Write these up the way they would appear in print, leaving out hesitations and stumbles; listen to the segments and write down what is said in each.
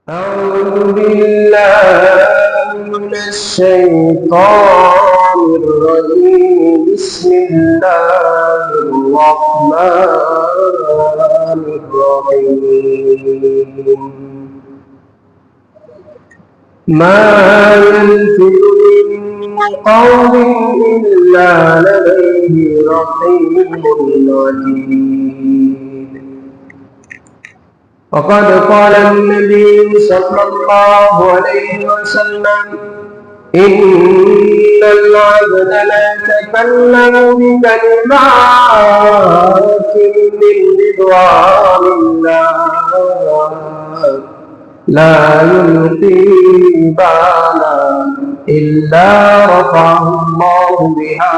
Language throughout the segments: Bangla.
أعوذ بالله من الشيطان الرجيم. بسم الله الرحمن الرحيم. ما يلفظ من قول إلا لديه رقيب عتيد. وقد قال النبي صلى الله عليه وسلم: إن العبد لا يتكلم بكلمات من رضوان الله لا يلقي بالا إلا رفعه الله بها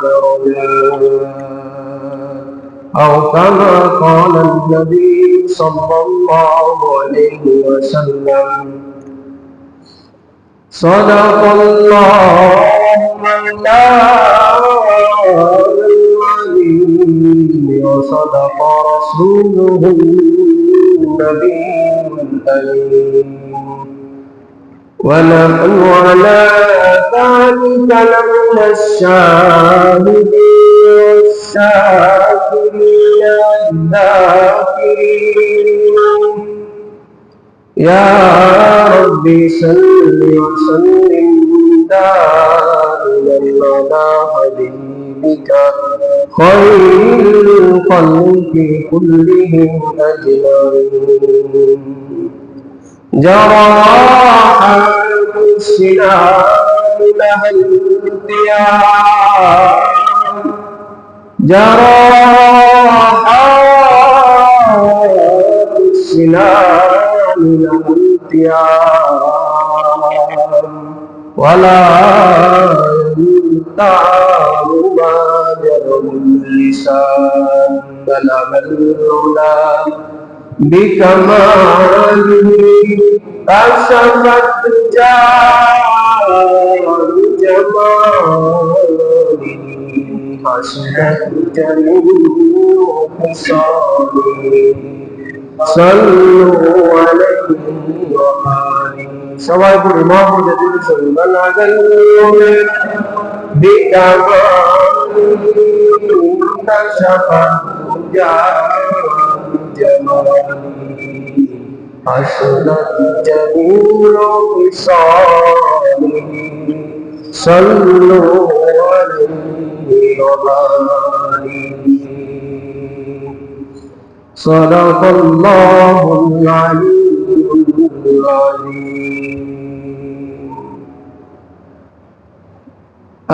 درجات، أو كما قال النبي صلى الله عليه وسلم. صدق الله العظيم وصدق رسوله النبي الكريم، ونحن على ذلك لمن الشاهدين والشاكرين والذاكرين. يا ربي صل وسلم دائما على حبيبك خير الخلق كلهم أجمعين. جراحات السنان لها الانتياب، جراحات السنان لها الانتياب، ولا ينتاب ما جرم اللسان بلغ العلا بكماله كشفت جمال جماله حسنت جميع خصاله. صلوا عليه وآله. সবাই পড়ি মাহমুদ সাল্লাল্লাহু আলাইহি বিকামালিহি কাশফাত جمالي حسنت جميع خصاله. صلوا عليه وآله. صدق الله العلي العظيم.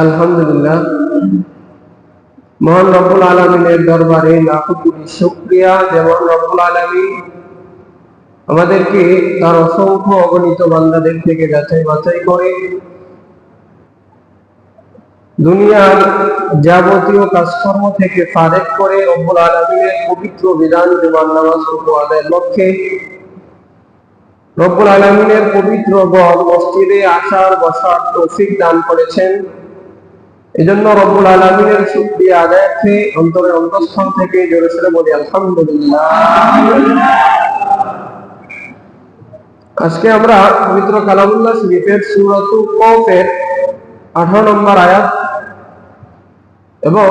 আলহামদুলিল্লাহ, মহান রব্বুল আলামিনের দরবারে লাখো কোটি শুকরিয়া। যেমন রব্বুল আলামিন আমাদেরকে তার অসংখ্য অগণিত বান্দাদের থেকে যাচাই বাছাই করে দুনিয়ার যাবতীয় কাজকর্ম থেকে ফারেক করে রব্বুল আলামিনের পবিত্র বিধান জুমার নামাজ রুকু আদায়ের লক্ষ্যে রব্বুল আলামিনের পবিত্র ঘর মসজিদে আসার বসার তৌফিক দান করেছেন। এজন্য রব্বুল আলামিনের শুকরিয়া আদায়ার্থে অন্তরের অন্তঃস্থল থেকে জোরে সোরে বলি আলহামদুলিল্লাহ। আজকে আমরা পবিত্র কালামুল্লাহ শরীফের সূরাতুল কফের 18 নম্বর আয়াত এবং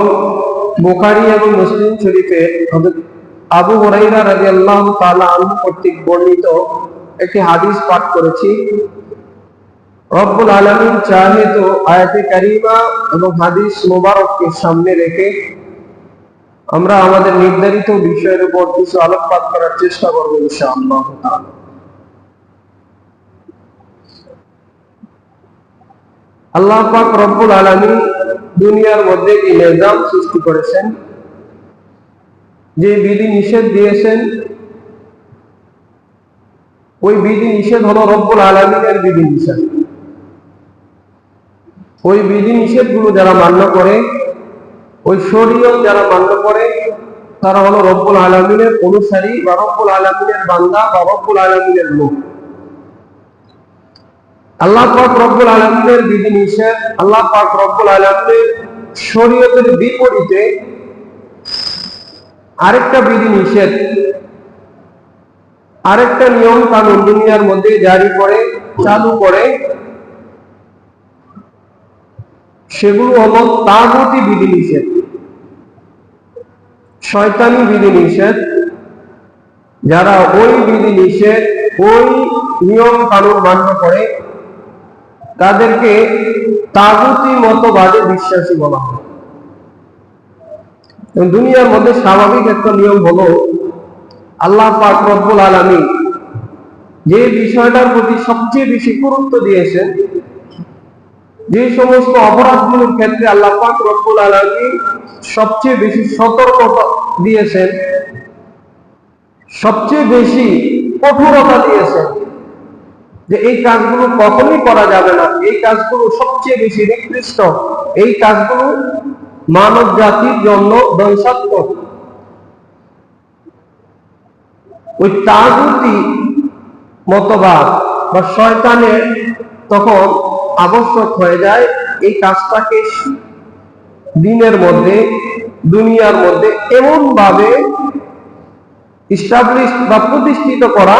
বুখারী এবং মুসলিম শরীফে হযরত আবু হুরায়রা রাদিয়াল্লাহু তাআলা আনহু কর্তৃক বর্ণিত একটি হাদিস পাঠ করেছি। রব্বুল আলামিন চাহে তো আয়াতে কারিমা এবং হাদিস মুবারককে সামনে রেখে আমরা আমাদের নির্ধারিত বিষয়ের উপর কিছু আলোকপাত করার চেষ্টা করব ইনশাআল্লাহ তাআলা। আল্লাহ পাক রব্বুল আলামিন দুনিয়ার মধ্যে কি নিজাম সৃষ্টি করেছেন, যে বিধি নিষেধ দিয়েছেন, ওই বিধি নিষেধ হলো রব্বুল আলামিনের বিধি নিষেধ। ওই বিধি নিষেধ গুলো যারা মান্য করে, ওই শরীয়ত যারা মান্য করে, তারা হলো রব্বুল আলামিনের অনুসারী বা রব্বুল আলামিনের বান্দা বা রব্বুল আলামিনের লোক। আল্লাহ পাক রব্বুল আলামিনের বিধি নিষেধ, আল্লাহ পাক রব্বুল আলামিনের শরীয়তের বিপরীতে আরেকটা বিধি নিষেধ আরেকটা নিয়ম কানুন দুনিয়ার মধ্যে জারি করে, চালু করে, সেগুলো হলো তাগুতি বিধিনিষেধ, শয়তানি বিধিনিষেধ। যারা ওই বিধিনিষেধ, ওই নিয়ম কানুন মান্য করে, তাদেরকে তাগুতি মতবাদে বিশ্বাসী বলা হয়। দুনিয়ার মধ্যে স্বাভাবিক একটা নিয়ম হলো, আল্লাহ পাক রব্বুল আলামিন যে বিষয়টার প্রতি সবচেয়ে বেশি গুরুত্ব দিয়েছেন, যে সমস্ত অপরাধগুলোর ক্ষেত্রে আল্লাহ পাক রব্বুল আলামিন সবচেয়ে বেশি সতর্কতা দিয়েছেন, সবচেয়ে বেশি কঠোরতা দিয়েছেন, যে এই কাজগুলো কখনোই করা যাবে না, এই কাজগুলো সবচেয়ে বেশি নিকৃষ্ট, এই কাজগুলো মানব জাতির জন্য ধ্বংসাত্মক, ওই তাগুতি মতবাদ বা শয়তানের তখন আবশ্যক হয়ে যায় এই কাজটাকে দিনের মধ্যে, দুনিয়ার মধ্যে এমন ভাবে ইস্টাবলিশ বা প্রতিষ্ঠিত করা,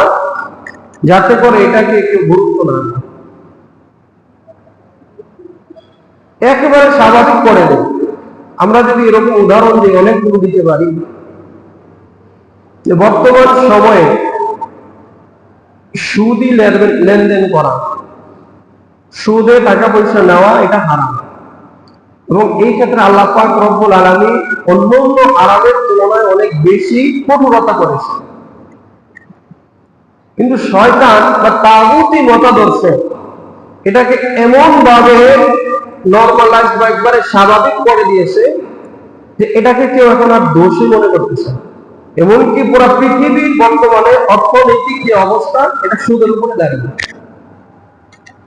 যাতে করে এটাকে কেউ গুরুত্ব না দেয়, একেবারে স্বাভাবিক করে দেয়। আমরা যদি এরকম উদাহরণ দিই, অনেকগুলো দিতে পারি। যে বর্তমান সময়ে সুদি লেনদেন করা, সুদে টাকা পয়সা নেওয়া, এটা হারাম। এবং এই ক্ষেত্রে আল্লাহ পাক রব্বুল আলামিন অন্যান্য আরামের তুলনায় অনেক বেশি কঠোরতা করেছে। কিন্তু শয়তান বা তাগুতি মতাদর্শ এটাকে এমন ভাবে নরমালাইজ বা একবারে স্বাভাবিক করে দিয়েছে যে এটাকে কেউ এখন আর দোষী মনে করতেছে। এমনকি পুরো পৃথিবীর বর্তমানে অর্থনৈতিক যে অবস্থা, এটা সুদের উপরে দাঁড়িয়ে,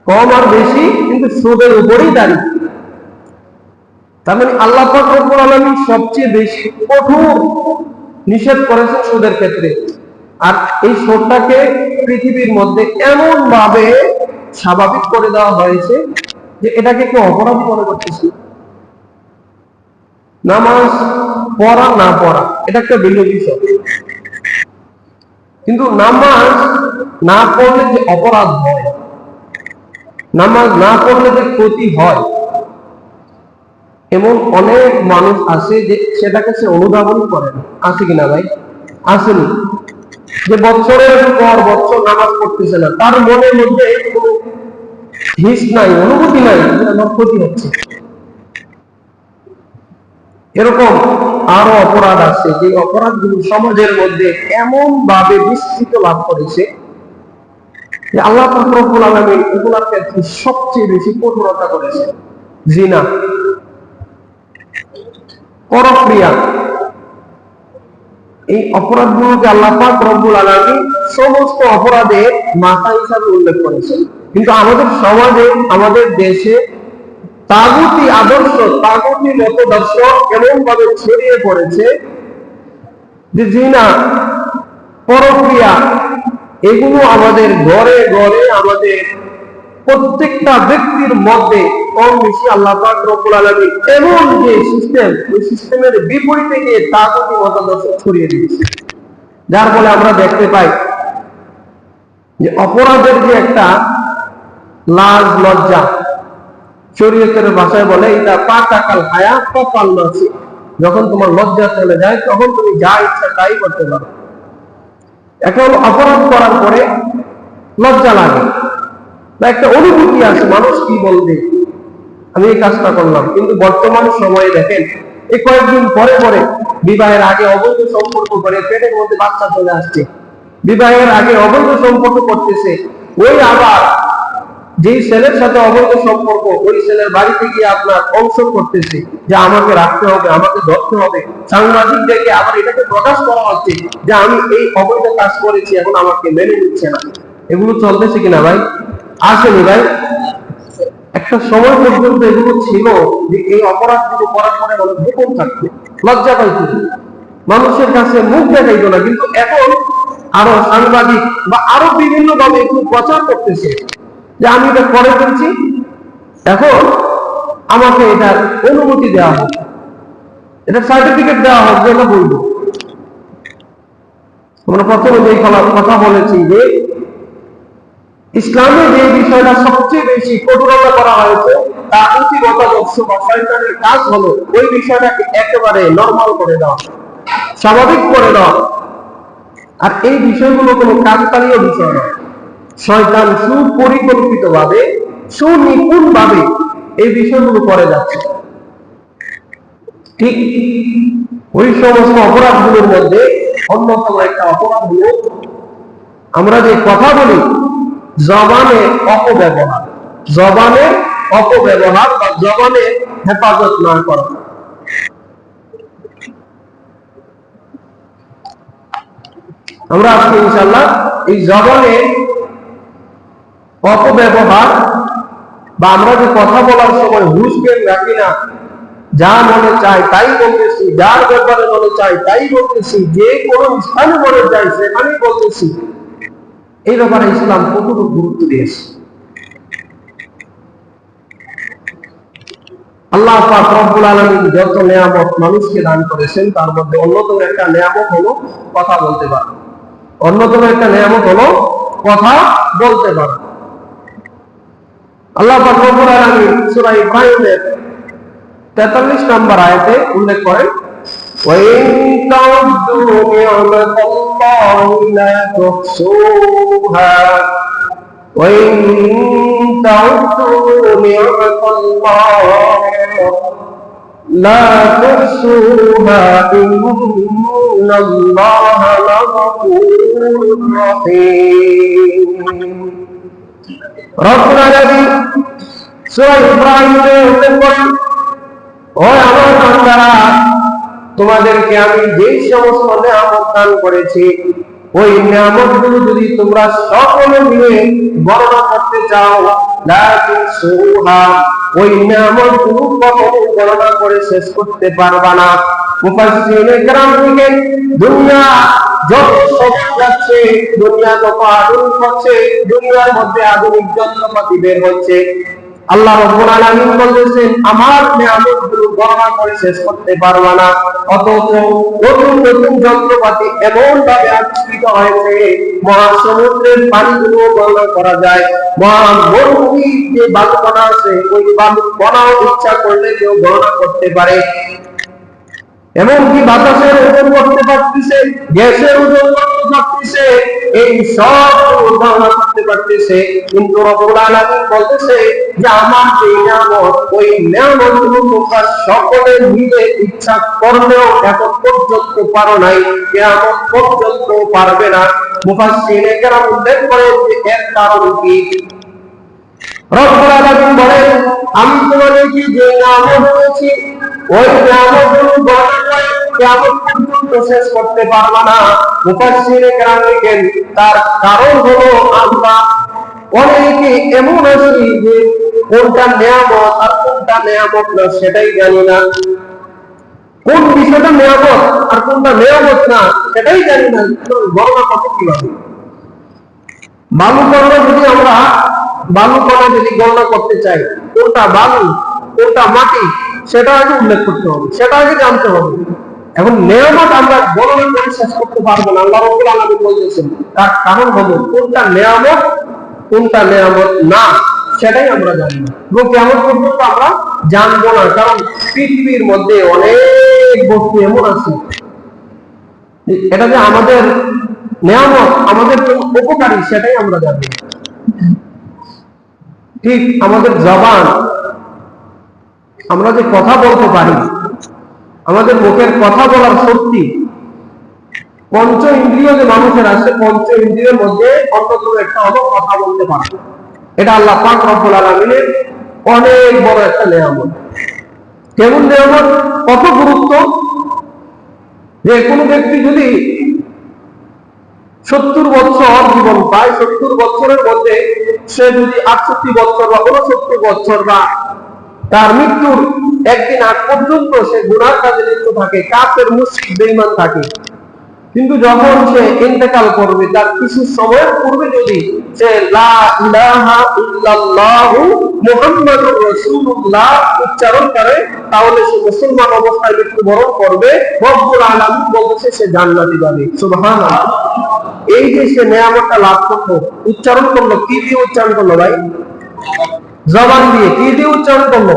কম আর বেশি কিন্তু সুদের উপরেই দাঁড়িয়ে। তার মানে আল্লাহ পাক রব্বুল আলামিন সবচেয়ে বেশি কঠোর নিষেধ করেছেন সুদের ক্ষেত্রে। আর এই সুদটাকে পৃথিবীর মধ্যে এমন ভাবে স্বাভাবিক করে দেওয়া হয়েছে যে এটাকে কেউ অপরাধ মনে করতেছে। নামাজ পড়া না পড়া এটা একটা ভিন্ন বিষয়, কিন্তু নামাজ না পড়লে যে অপরাধ হয়, নামাজ না পড়লে যে ক্ষতি হয়, এমন অনেক মানুষ আছে যে সেটাকে সে অনুধাবন করে না। আছে কিনা ভাই? আসেনি? যে বছরের পর বছর নামাজ পড়তেছে না, তার মনের মধ্যে কোনো হিস নাই, অনুভূতি নাই যে আমার ক্ষতি হচ্ছে। এরকম আরো অপরাধ আছে, যে অপরাধগুলো সমাজের মধ্যে এমন ভাবে বিস্তৃত লাভ করেছে যে আল্লাহ পাক রব্বুল আলামিন এগুলোর ক্ষেত্রে সবচেয়ে বেশি কঠোরতা করেছে। জিনা, পরক্রিয়া, এই অপরাধগুলোকে আল্লাহ পাক রব্বুল আলামিন সমস্ত অপরাধের মাথা হিসাবে উল্লেখ করেছেন। কিন্তু আমাদের সমাজে, আমাদের দেশে তাগুতি আদর্শ, তাগুতি মতদর্শ এমন ভাবে ছড়িয়ে পড়েছে যে জিনা, পরক্রিয়া, এগুলো আমাদের ঘরে ঘরে, আমাদের প্রত্যেকটা ব্যক্তির মধ্যে কম বেশি আল্লাহ পাক রব্বুল আলামিন এমন যে সিস্টেম, ওই সিস্টেমের বিপরীতে গিয়ে তাগুতি মতাদর্শ ছড়িয়ে দিয়েছে। যার ফলে আমরা দেখতে পাই যে অপরাধের যে একটা লাজ লজ্জা, শরীয়তের ভাষায় বলে এটা পাতাকাল হায়া কপাল নাসি, যখন তোমার লজ্জা চলে যায় তখন তুমি যা ইচ্ছা তাই করতে পারো। এখন অপরাধ করার পরে লজ্জা লাগে বা একটা অনুভূতি আছে, মানুষ কি বলবে, আমি এই কাজটা করলাম। কিন্তু বর্তমান সময়ে দেখেন, এই কয়েকদিন পরে পরে বিবাহের আগে অবৈধ সম্পর্ক করে পেটের মধ্যে বাচ্চা চলে আসছে, বিবাহের আগে অবৈধ সম্পর্ক করতেছে, ওই আবার যেই ছেলের সাথে অবৈধ সম্পর্ক, ওই ছেলের বাড়িতে গিয়ে আপনার অংশ করতেছে যে আমাকে রাখতে হবে, আমাকে ধরতে হবে, সাংবাদিক দেখে আবার এটাকে প্রকাশ করা হচ্ছে যে আমি এই অবৈধ কাজ করেছি, এখন আমাকে মেনে নিচ্ছে না। এগুলো চলতেছে কিনা ভাই? আসেনি ভাই? একটা সময় পর্যন্ত এগুলো ছিল যে এই অপরাধগুলো করার পরে অনেক গোপন থাকতো, লজ্জা পাইত, মানুষের কাছে মুখ দেখাইত না। কিন্তু এখন আরো সাংবাদিক বা আরো বিভিন্ন ভাবে একটু প্রচার করতেছে যে আমি এটা করে ফেলছি, এখন আমাকে এটার অনুমতি দেওয়া হবে, এটা সার্টিফিকেট দেওয়া হবে, যেটা বলবো। আমরা প্রথমে যে কথা বলেছি যে ইসলামে যে বিষয়টা সবচেয়ে বেশি কঠোরতা করা হয়েছে তা অতিগতাদর্শ বা শয়তানের কাজ হলো ওই বিষয়টাকে একেবারে নরমাল করে দেওয়া, স্বাভাবিক করে দেওয়া। আর এই বিষয়গুলো কোনো কাকতালীয় বিষয় নয়। শয়তান সুপরিকল্পিত ভাবে, সুনিপুণ ভাবে এই বিষয়গুলো করে যাচ্ছে। ঠিক ওই সমস্ত অপরাধগুলোর মধ্যে অন্যতম একটা অপরাধ হলো আমরা যে কথা বলি জবানের অপব্যবহার, জবানের অপব্যবহার বা জবানের হেফাজত না করা। আমরা আজকে ইনশাআল্লাহ এই জবানের অপব্যবহার বা আমরা যে কথা বলার সময় হুঁশ জ্ঞান রাখি না, যা মনে চাই তাই বলতেছি, যার ব্যাপারে মনে চাই তাই বলতেছি, যে কোনো স্থানে মনে চাই সেখানেই বলতেছি, এই ব্যাপারে ইসলাম কতটুকু গুরুত্ব দিয়েছে। আল্লাহ পাক রব্বুল আলামিন যত নিয়ামত মানুষকে দান করেছেন তার মধ্যে অন্যতম একটা নিয়ামত হলো কথা বলতে পারা। অন্যতম একটা নিয়ামত হলো কথা বলতে পারা। আল্লাহ পাক রব্বুল আলামিন সূরা ইব্রাহিমের 43 নম্বর আয়াতে উল্লেখ করেন, وَإِن تَعُدُّوا نِعْمَةَ اللَّهِ لَا تُحْصُوهَا وَإِن تَعُدُّوا نِعْمَةَ اللَّهِ لَا تُحْصُوهَا إِنَّ اللَّهَ لَغَفُورٌ رَحِيمٌ। রব্বুল আলামিন সূরা ইব্রাহিমে উল্লেখ করেন, ও আমার বান্দারা, তোমাদেরকে আমি যে সমস্ত নিয়ামত দান করেছি ওই নিয়ামতগুলো যদি তোমরা সকলে মিলে গণনা করতে চাও, ওই নিয়ামতগুলো কখনো গণনা করে শেষ করতে পারবা না। মুফাসসিরিনে কেরাম থেকে দুনিয়া যত সফল যাচ্ছে, দুনিয়া যত আধুনিক হচ্ছে, দুনিয়ার মধ্যে আধুনিক যন্ত্রপাতি বের হচ্ছে, আল্লাহ রাব্বুল আলামিন বলেছেন আমার নিয়ামতগুলো গণনা করে শেষ করতে পারবা না। অথচ নতুন নতুন যন্ত্রপাতি এমন ভাবে আবিষ্কৃত হয়েছে মহাসমুদ্রের পানিগুলো গণনা করা যায়, মরুভূমির যে বালুকণা আছে ওই বালুকণাও ইচ্ছা করলে কেউ গণনা করতে পারে। এমনকি বাতাসের ওজন করতে পারতেছে, গ্যাসের ওজন করতে পারতেছে, এই সব গণনা করতে পারতেছে। কিন্তু রব্বুল আলামিন বলতেছে যে আমার যে নিয়ামত ওই নিয়ামতগুলো তোমরা সকলে মিলে ইচ্ছা করলেও এখন পর্যন্ত পারো নাই, কিয়ামত পর্যন্ত পারবে না। মুফাসসিরিনে কেরাম উল্লেখ করেন যে এর কারণ কি? রব্বুল আলামিন বলেন আমি তোমাদেরকে যে নিয়ামত দিয়েছি ওই নিয়ামতগুলো গণনা করে কিয়ামত পর্যন্ত শেষ করতে পারবা না। মুফাসসিরিনে কেরাম লিখেন তার কারণ হলো আমরা অনেকে এমন আছি যে কোনটা নিয়ামত আর কোনটা নিয়ামত না সেটাই জানি না, কোন বিষয়টা নিয়ামত আর কোনটা নিয়ামত না সেটাই জানি না। গণনা করতে কিভাবে? বালুকণা যদি আমরা যদি গণনা করতে চাই কোনটা বালু কোনটা মাটি সেটা আগে উল্লেখ করতে হবে, সেটা আগে জানতে হবে। এখন নিয়ামত আমরা গণনা করে শেষ করতে পারবো না। আল্লাহ রাব্বুল আলামিন বলেছেন তার কারণ হলো কোনটা নিয়ামত কোনটা নিয়ামত না সেটাই আমরা জানি না এবং কিয়ামত পর্যন্ত আমরা জানবো না। কারণ পৃথিবীর মধ্যে অনেক বস্তু এমন আছে এটা যে আমাদের নিয়ামত, আমাদের উপকারী সেটাই আমরা জানি। ঠিক আমাদের জবান, আমরা যে কথা বলতে পারি, আমাদের মুখের কথা বলার শক্তি, পঞ্চ ইন্দ্রিয় যে মানুষের আছে পঞ্চ ইন্দ্রিয়ের মধ্যে অন্যতম একটা হলো কথা বলতে পারে। এটা আল্লাহ পাক রব্বুল আলামিনের অনেক বড় একটা নিয়ামত। কেমন নিয়ামত, কত গুরুত্ব যে কোনো ব্যক্তি যদি 70 বছর জীবন পায়, 70 বছরের মধ্যে সে যদি 68 বছর বা 69 বছর বা তার মৃত্যুর একদিন আগ পর্যন্ত সে গুনার কাজে লিপ্ত থাকে, কাফের মুশরিক বেঈমান থাকে, কিন্তু যখন সে ইন্তেকাল করবে তার কিছু সময়ের পূর্বে যদি সে লা ইলাহা ইল্লাল্লাহু মুহাম্মাদুর রাসূলুল্লাহ উচ্চারণ করে তাহলে সে মুসলমান অবস্থায় মৃত্যুবরণ করবে। রব্বুল আলামিন বলতেছে সে জান্নাতে যাবে। সুবহানাল্লাহ। এই যে সে নিয়ামতটা লাভ করলো, উচ্চারণ করলো, কি দিয়ে উচ্চারণ করলো ভাই? জবান দিয়ে। কি দিয়ে উচ্চারণ করলো?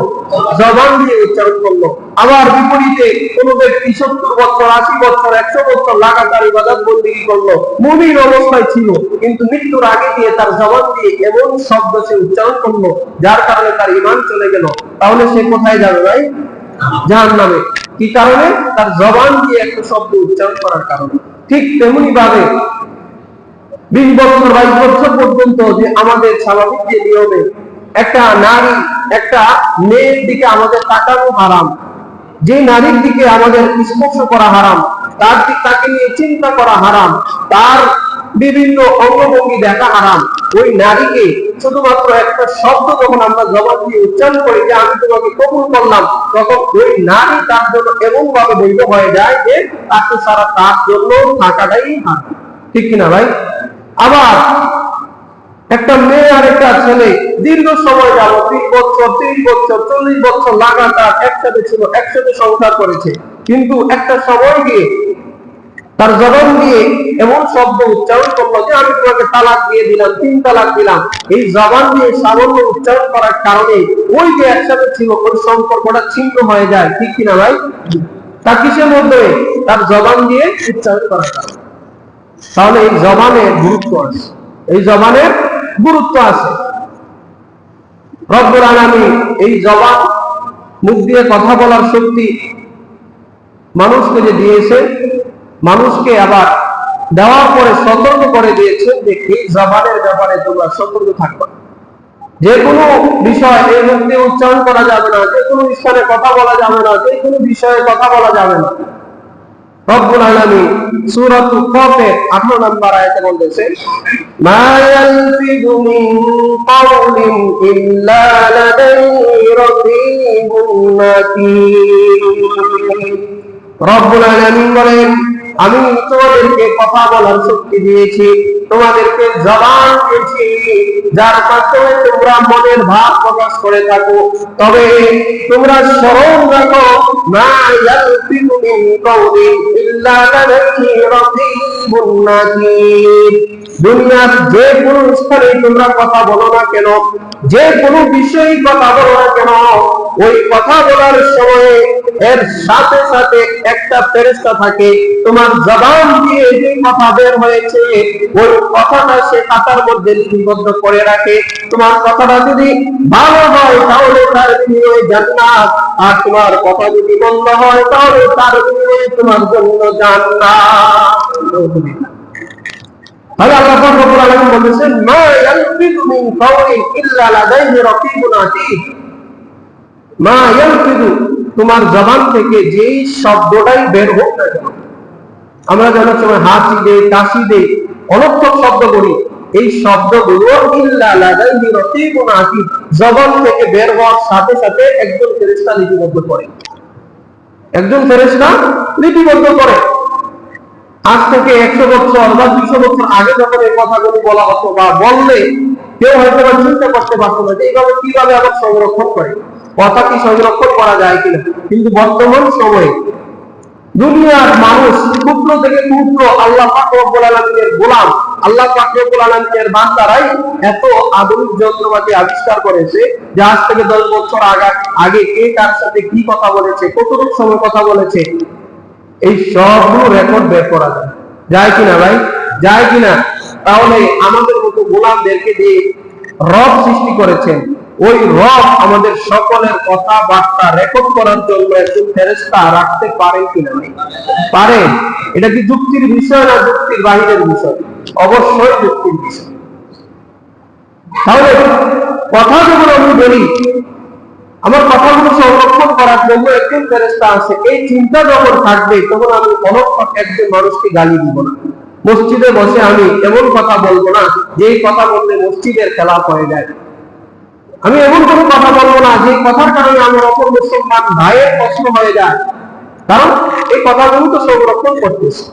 জবান দিয়ে উচ্চারণ করলো। আবার বিপরীতে কোন ব্যক্তি 70 বছর, 80 বছর, 100 বছর লাগাতার ইবাদত বন্দেগী করলো, মুমিন অবস্থায় ছিল, কিন্তু মৃত্যুর আগে দিয়ে তার জবান দিয়ে এমন শব্দ সে উচ্চারণ করলো যার কারণে তার ঈমান চলে গেল, তাহলে সে কোথায় যাবে ভাই? জাহান্নামে। কি কারণে? তার জবান দিয়ে একটা শব্দ উচ্চারণ করার কারণে। ঠিক তেমনি ভাবে 20 বছর 22 বছর পর্যন্ত যে আমাদের স্বাভাবিক যে নিয়মে একটা নারী, একটা মেয়ের দিকে আমাদের তাকানো হারাম, যে নারীর দিকে আমাদের স্পর্শ করা হারাম, তাকে নিয়ে চিন্তা করা হারাম, তার বিভিন্ন অঙ্গভঙ্গি দেখা হারাম, ওই নারীকে শুধুমাত্র একটা শব্দ যখন আমরা জবান দিয়ে উচ্চারণ করি যে আমি তোমাকে কবুল করলাম, তখন ওই নারী তার জন্য এমন ভাবে বৈধ হয়ে যায় যে তাকে সারা তার জন্য থাকাটাই হারাম। ঠিক কিনা ভাই? আবার একটা মেয়ে আর একটা ছেলে দীর্ঘ সময় যাব, 20 বছর, 30 বছর, 40 বছর লাগাতার একসাথে ছিল, একসাথে সংসার করেছে, কিন্তু একটা সময় গিয়ে তার জবান দিয়ে এমন শব্দ উচ্চারণ করলো যে আমি তোমাকে তালাক দিয়ে দিলাম, 3 তালাক দিলাম। এই জবান দিয়ে সামান্য উচ্চারণ করার কারণে ওই যে একসাথে ছিল ওই সম্পর্কটা ছিন্ন হয়ে যায়। ঠিক কিনা ভাই? তার কিসের মধ্যে? তার জবান দিয়ে উচ্চারণ করার কারণে। তাহলে এই জবানের গুরুত্ব আছে, এই জবানের গুরুত্ব আছে। রব্বুল আলামিন এই জবান, মুখ দিয়ে কথা বলার শক্তি মানুষকে যে দিয়েছে, মানুষকে আবার দেওয়ার পরে সতর্ক করে দিয়েছে যে এই জবানের ব্যাপারে তোমরা সতর্ক থাকবে। যে কোনো বিষয় এই মুখ দিয়ে উচ্চারণ করা যাবে না, যে কোনো স্থানে কথা বলা যাবে না, যে কোনো বিষয়ে কথা বলা যাবে না। রব্বুল আলামিন সূরাতুল কাফের 18 নম্বর আয়াতে বলতেছেন, মা ইয়ালফিযু মিন কাওলিন ইল্লা লাদাইহি রাকীবুন আতীদ। রব্বুল আলামিন বলেন, আমি তোমাদেরকে কথা বলার শক্তি দিয়েছি, তোমাদেরকে জবান দিয়েছি, যার মাধ্যমে তোমরা মনের ভাব প্রকাশ করে থাকো। তবে তোমরা স্মরণ রাখো, মা ইয়ালফিযু মিন কাওলিন ইল্লা লাদাইহি রাকীবুন আতীদ। দুনিয়ার যে কোনো স্থানে তোমরা কথা বলো না কেন, যে কোনো বিষয়ে কথা বলো না কেন, ওই কথা বলার সময় এর সাথে সাথে একটা ফেরেশতা থাকে, তোমার জবান দিয়ে যে কথা বের হয়েছে ওই কথাটা সে খাতার মধ্যে লিপিবদ্ধ করে রাখে। তোমার কথাটা যদি ভালো হয় তাহলে তার বিনিময়ে জান্নাত, আর তোমার কথা যদি মন্দ হয় তাহলে তার বিনিময়ে তোমার জন্য জান্নাত। তাহলে আল্লাহ রাব্বুল আলামিন বলেছেন, মা ইয়ালফিযু মিন কাওলিন ইল্লা লাদাইহি রাকীবুন আতীদ। মা ইয়ালফিযু, তোমার জবান থেকে যেই শব্দটাই বের হোক না কেন, আমরা যখন সময় হাসি দেই, কাশি দেই, অনর্থক শব্দ করি, এই শব্দগুলো ইল্লা লাদাইহি রাকীবুন আতীদ, জবান থেকে বের হওয়ার সাথে সাথে একজন ফেরেশতা লিপিবদ্ধ করে, একজন ফেরেশতা লিপিবদ্ধ করে। আজ থেকে 100 বছর বা 200 বছর আগে যখন এই কথাগুলো বলা হতো বা বললে কেউ হয়তো চিন্তা করতে পারতো না যে এইভাবে কিভাবে আবার সংরক্ষণ করে, কথা কি সংরক্ষণ করা যায় কিনা। কিন্তু বর্তমান সময়ে দুনিয়ার মানুষ ক্ষুদ্র থেকে ক্ষুদ্র আল্লাহ পাক রব্বুল আলামিনের গোলাম, আল্লাহ পাক রব্বুল আলামিনের বান্দারাই এত আধুনিক যন্ত্রপাতি আবিষ্কার করেছে যে আজ থেকে 10 বছর আগে কে কার সাথে কি কথা বলেছে, কতটুকু সময় কথা বলেছে, এই সবগুলো রেকর্ড বের করা যায় কিনা ভাই? যায় কিনা? তাহলে আমাদের মতো গোলামদেরকে দিয়ে রব সৃষ্টি করেছেন, ওই রব আমাদের সকলের কথাবার্তা রেকর্ড করার জন্য একজন ফেরেশতা রাখতে পারেন কিনা ভাই? পারেন। এটা কি যুক্তির বিষয় না যুক্তির বাহিরের বিষয়? অবশ্যই যুক্তির বিষয়। তাহলে কথা যখন আমি বলি, আমার কথাগুলো সংরক্ষণ করার জন্য একজন ফেরেশতা আছে, এই চিন্তা যখন থাকবে তখন আমি অনর্থক একজন মানুষকে গালি দিব না। মসজিদে বসে আমি এমন কথা বলবো না যে কথা বললে মসজিদের খেলাফ হয়ে যায়। আমি এমন কোনো কথা বলবো না যে কথার কারণে আমার অপর মুসলমান ভাইয়ের প্রশ্ন হয়ে যায়, কারণ এই কথাগুলো তো সংরক্ষণ করতেছে।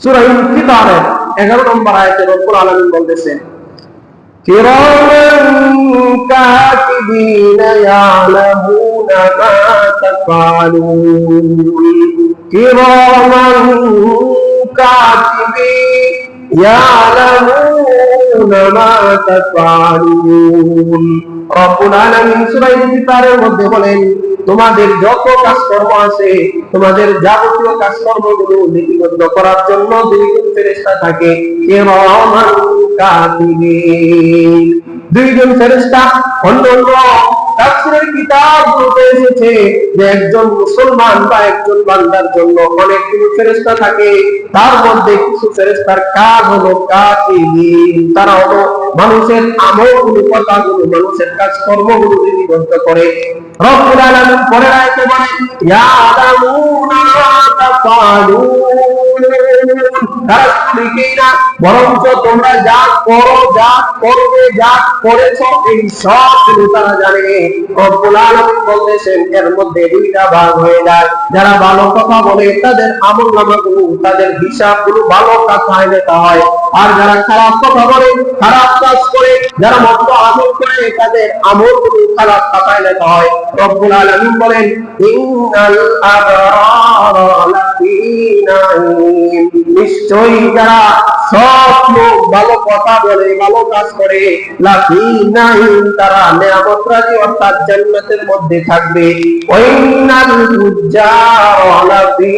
সূরা ইনফিতারের 11 নম্বর আয়াতে রব্বুল আলামিন বলতেছেন, কিরামান কাতিবিনা ইয়ালামুনা মা তাফআলুন। কিরামান كاتبين يعلمون ما تفعلون রব্বুল আলামিন সূরা ইনফিতারের মধ্যে বলেন তোমাদের যত কাজকর্ম আছে তোমাদের যাবতীয় কাজকর্মগুলো লিপিবদ্ধ করার জন্য দুইজন ফেরেশতা থাকে কিরামান কাতিবিন দুইজন ফেরেশতা অন্যান্য তাফসীরের কিতাবগুলোতে এসেছে যে একজন মুসলমান বা একজন বান্দার জন্য অনেকগুলো ফেরেশতা থাকে তার মধ্যে কিছু ফেরেশতার কাজ হলো কাতিবিন তারা হলো মানুষের আমলগুলো কথাগুলো মানুষের কাজকর্মগুলো লিপিবদ্ধ করে রব্বুল আলামিন পরে আয়াতে বলেন ইয়ালামুনা মা তাফআলুন তারা লিখেই না বরঞ্চ তোমরা যা করো যা করবে যা করেছো এই সব তারা জানে রব্বুল আলামিন বলতেছেন এর মধ্যে দুইটা ভাগ হয়ে যায় যারা ভালো কথা বলে তাদের আমলনামাগুলো তাদের হিসাবগুলো ভালো কাজে লেখা হয় আর যারা খারাপ কথা বলে খারাপ কাজ করে যারা মন্দ আমল করে তাদের আমলগুলো খারাপ কাজে লেখা হয় রব্বুল আলামিন বলেন ইন্নাল আবরারা লাফি নাঈম নিশ্চয়ই যারা সৎ লোক ভালো কথা বলে ভালো কাজ করে লাফি নাঈম তারা নিয়ামত রাজি অর্থাৎ জান্নাতের মধ্যে থাকবে ওয়াইনাল ফুজ্জারা লাফি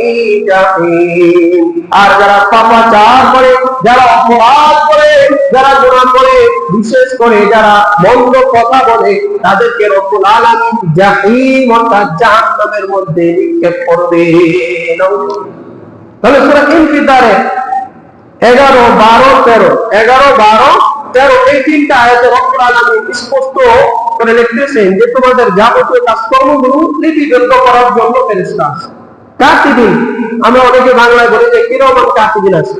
জাহিম আর যারা পাপাচার করে যারা অপরাধ করে যারা গুনাহ করে বিশেষ করে যারা মন্দ কথা বলে তাদেরকে রব্বুল আলামিন জাহিম অর্থাৎ জাহান্নামের মধ্যে নিক্ষেপ করবে তাহলে সূরা ইনফিতারে 11 12 13 11 12 13 এই তিনটা আয়াতে রব্বুল আলামিন স্পষ্ট করে লিখতেছেন যে তোমাদের যাবতীয় কাজকর্মগুলো লিপিবদ্ধ করার জন্য ফেরেশতা আছে কাতিবিন আমরা অনেকে বাংলায় বলি যে কিরামান কাতিবিন আছে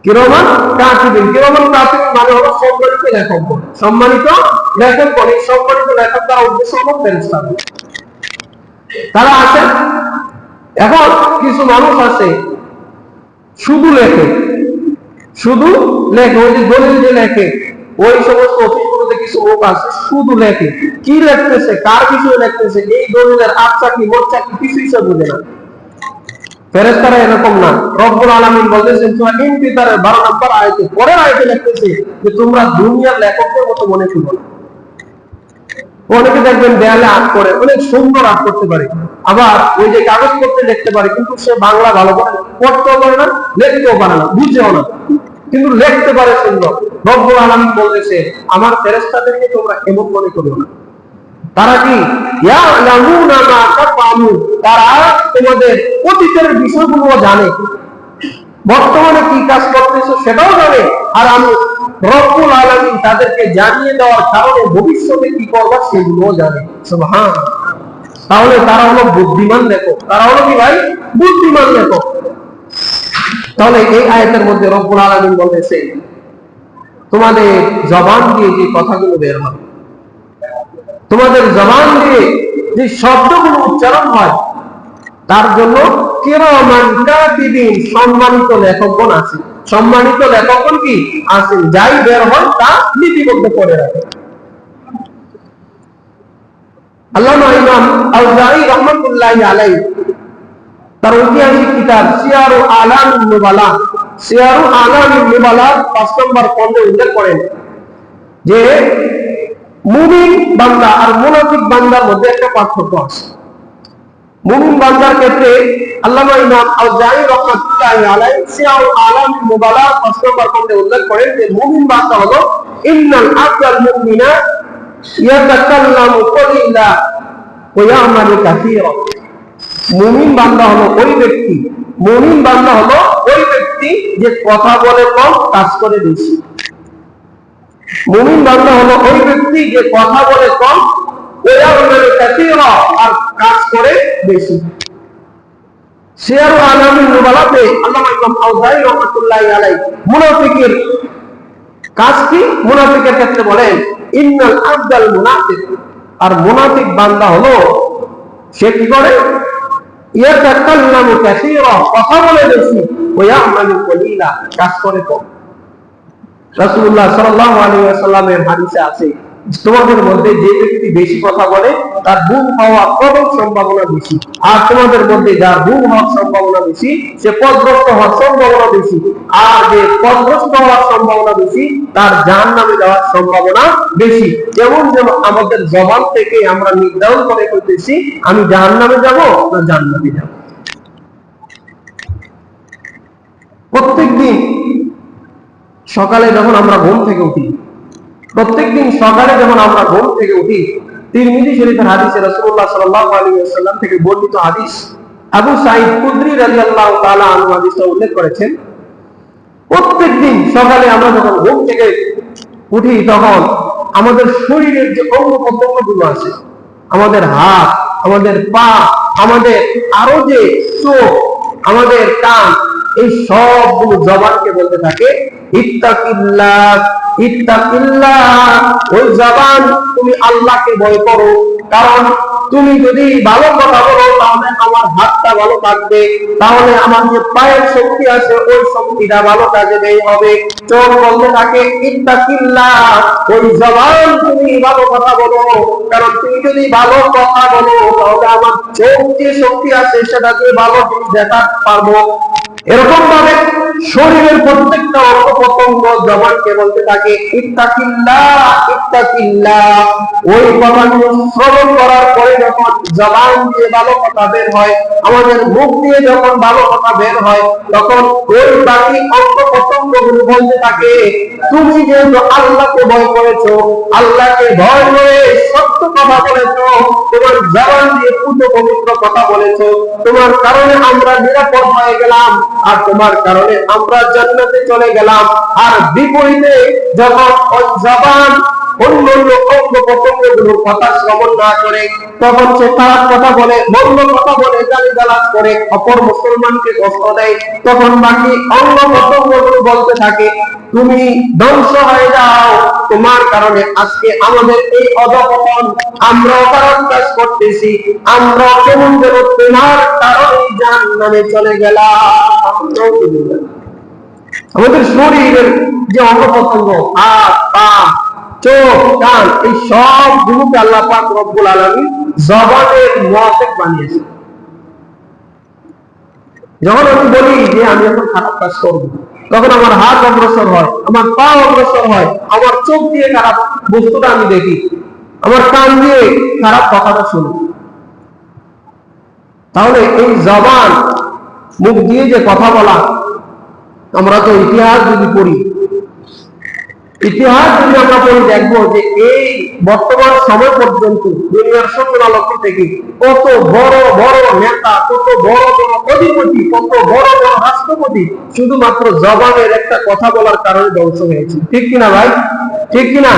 কিরামান কাতিবিন মানে হলো সম্মানিত লেখক সম্মানিত লেখক তার উদ্দেশ্য হলো ফেরেশতা তারা আছে এখন কিছু মানুষ আছে শুধু লেখে ওই যে দলিল যে লেখে ওই সমস্ত অফিসগুলোতে কিছু লোক আছে শুধু লেখে কি লিখতেছে কার বিষয়ে লিখতেছে এই দলিলের আচ্ছা কি মোচ্ছা কি কিছুই সে বুঝে না ফেরেশতারা এরকম না রব্বুল আলামিন বলতেছেন সূরা ইনফিতারের 12 নম্বর আয়াতে পরের আয়াতে লিখতেছে যে তোমরা দুনিয়ার লেখকদের মতো মনে করো না অনেকে দেখবেন দেয়ালে আর্ট করে অনেক সুন্দর আর্ট করতে পারে আবার ওই যে কাগজ পত্রে লিখতে পারে কিন্তু সে বাংলা ভালো করে পড়তেও পারে না লিখতেও পারে না বুঝেও না কিন্তু লিখতে পারে সুন্দর রব্বুল আলামিন বলতেছে আমার ফেরেশতাদেরকে তোমরা এমন মনে করো না তারা কি ইয়ালামুনা মা তাফআলুন তারা তোমাদের অতীতের বিষয়গুলো জানে বর্তমানে কি কাজ করতেছো সেটাও জানে আর আমি রব্বুল আলামিন তাদেরকে জানিয়ে দেওয়ার কারণে ভবিষ্যতে কি করবে সেগুলোও জানে সুবহানাল্লাহ তাহলে তারা হলো বুদ্ধিমান লেখক তারা হলো কি ভাই বুদ্ধিমান লেখক তাহলে এই আয়াতের মধ্যে রব্বুল আলামিন বলেছে তোমাদের জবান দিয়ে যে কথাগুলো বের হয় তোমাদের জবান দিয়ে যে শব্দগুলো উচ্চারণ হয় তার জন্য কিরামান কাতিবিন সম্মানিত লেখকগণ আছে সম্মানিত লেখকগণ কি আছেন যাই বের হয় তা লিপিবদ্ধ করে রাখে আল্লামা ইমাম আল-জাই রাহমাতুল্লাহি আলাইহি তার ঐতিহাসিক কিতাব সিয়ারু আলামিন নুবালা 5 নম্বর পর্বে উল্লেখ করেন যে মুমিন বান্দা আর মুনাফিক বান্দার মধ্যে একটা পার্থক্য আছে মুমিন বান্দার ক্ষেত্রে আল্লামা ইমাম আল-জাই রাহমাতুল্লাহি আলাইহি সিয়ারু আলামিন নুবালা 5 নম্বর পর্বে উল্লেখ করেন যে মুমিন বান্দা হলো ইন্নাল আবদাল মুমিনা ইয়াতাকাল্লামু কলিলা ওয়া ইয়ামালু কাসীরা মুমিন বান্দা হলো ওই ব্যক্তি যে কথা বলে কম কাজ করে বেশি মুমিন বান্দা হলো ওই ব্যক্তি যে কথা বলে কম ওয়া ইয়ামালু কাসীরা আর কাজ করে বেশি সিয়ারু আলামিন নুবালাতে আল্লামা ইমাম আল-জাই রাহমাতুল্লাহি আলাইহি মুনাফিকের কাজ কি মুনাফিকের ক্ষেত্রে বলেন ইন্নাল আবদাল মুনাফিক আর মুনাফিক বান্দা হলো সে কি করে ইয়াতাকাল্লামু কাসীরা কথা বলে বেশি ওয়া ইয়ামালু কলিলা কাজ করে কম রাসূলুল্লাহ সাল্লাল্লাহু আলাইহি ওয়াসাল্লামের হাদিসে আছে তোমাদের মধ্যে যে ব্যক্তি বেশি কথা বলে তার গুম হওয়ার প্রবল সম্ভাবনা বেশি, আর তোমাদের মধ্যে যার গুম হওয়ার সম্ভাবনা বেশি সে পথভ্রষ্ট হওয়ার সম্ভাবনা বেশি, আর যে পথভ্রষ্ট হওয়ার সম্ভাবনা বেশি তার জাহান্নামে যাওয়ার সম্ভাবনা বেশি। যেমন যেমন আমাদের জবান থেকে আমরা নির্ধারণ করে ফেলতেছি আমি জাহান্নামে যাব না জান্নাতে যাব। প্রত্যেকদিন সকালে যখন আমরা ঘুম থেকে উঠি, প্রত্যেকদিন সকালে যখন আমরা ঘুম থেকে উঠি, তিরমিজি শরীফের হাদিসে রাসূলুল্লাহ সাল্লাল্লাহু আলাইহি ওয়াসাল্লাম থেকে বর্ণিত হাদিস, আবু সাঈদ খুদরি রাদিয়াল্লাহু তাআলা আনহু হাদিসটা উল্লেখ করেছেন, প্রত্যেকদিন সকালে আমরা যখন ঘুম থেকে উঠি তখন আমাদের শরীরের যে অঙ্গ প্রত্যঙ্গগুলো আছে, আমাদের হাত, আমাদের পা, আমাদের আরো যে চোখ, আমাদের কান, এই সবগুলো জবানকে বলতে থাকে ইত্তাকিল্লাহ ইত্তাকিল্লাহ। ওই জবান তুমি আল্লাহকে ভয় করো, কারণ তুমি যদি ভালো কথা বলো তাহলে আমার হাতটা ভালো থাকবে, তাহলে আমার যে পায়ের শক্তি আছে ওই শক্তিটা ভালো কাজে দেয় হবে। চোখ বলতে থাকে ইত্তাকিল্লাহ, ওই জবান তুমি ভালো কথা বলো, কারণ তুমি যদি ভালো কথা বলো তাহলে আমার চোখ যে শক্তি আছে সেটা দিয়ে ভালো জিনিস দেখাতে পারবো। এরকম ভাবে শরীরের প্রত্যেকটা অঙ্গ প্রত্যঙ্গ জবানকে বলতে থাকে ইত্তাকিল্লাহ ইত্তাকিল্লাহ। ওই কথাগুলো শ্রবণ করার পরে যখন জবান দিয়ে ভালো কথা বের হয়, আমাদের মুখ দিয়ে যখন ভালো কথা বের হয়, তখন ওই বাকি অঙ্গ প্রত্যঙ্গগুলো বলতে থাকে তুমি যেহেতু আল্লাহকে ভয় করেছো, আল্লাহকে ভয় করে সত্য কথা বলেছো, তোমার জবান দিয়ে পূর্ণ পবিত্র কথা বলেছো, তোমার কারণে আমরা নিরাপদ হয়ে গেলাম, আর তোমার কারণে আমরা জান্নাতে চলে গেলাম। আর বিপরীতে যখন ওই জবান অন্য অঙ্গ প্রত্যঙ্গগুলোর কথা শ্রবণ না করে তখন সে খারাপ কথা বলে, মন্দ কথা বলে, গালিগালাজ করে, অপর মুসলমানকে কষ্ট দেয়, তখন বাকি অঙ্গ প্রত্যঙ্গগুলো বলতে থাকে তুমি ধ্বংস হয়ে যাও, তোমার কারণে আজকে আমাদের এই অধঃপতন, আমরা অপরাধ কাজ করতেছি, আমরা কেমন যেন তোমার কারণে জাহান্নামে চলে গেলাম। আমাদের শরীরের যে অঙ্গ প্রত্যঙ্গ, হাত, পা, চোখ, কান, এই সব গুলোকে আল্লাহ পাক রব্বুল আলামিন জবানের মুআফিক বানিয়েছেন। যখন আমি বলি যে আমি এখন খারাপ কাজ করব, তখন আমার হাত অগ্রসর হয়, আমার পা অগ্রসর হয়, আমার চোখ দিয়ে খারাপ বস্তুটা আমি দেখি, আমার কান দিয়ে খারাপ কথাটা শুনি। তাহলে এই জবান, মুখ দিয়ে যে কথা বলা, আমরা তো ইতিহাস যদি পড়ি, ইতিহাস যদি আমরা পড়ি দেখবো যে এই বর্তমান সময় পর্যন্ত দুনিয়ার সূচনালগ্ন থেকে কত বড় বড় নেতা, কত বড় বড় অধিপতি, কত বড় বড় রাষ্ট্রপতি শুধুমাত্র জবানের একটা কথা বলার কারণে ধ্বংস হয়েছে। ঠিক কিনা ভাই? ঠিক কিনা?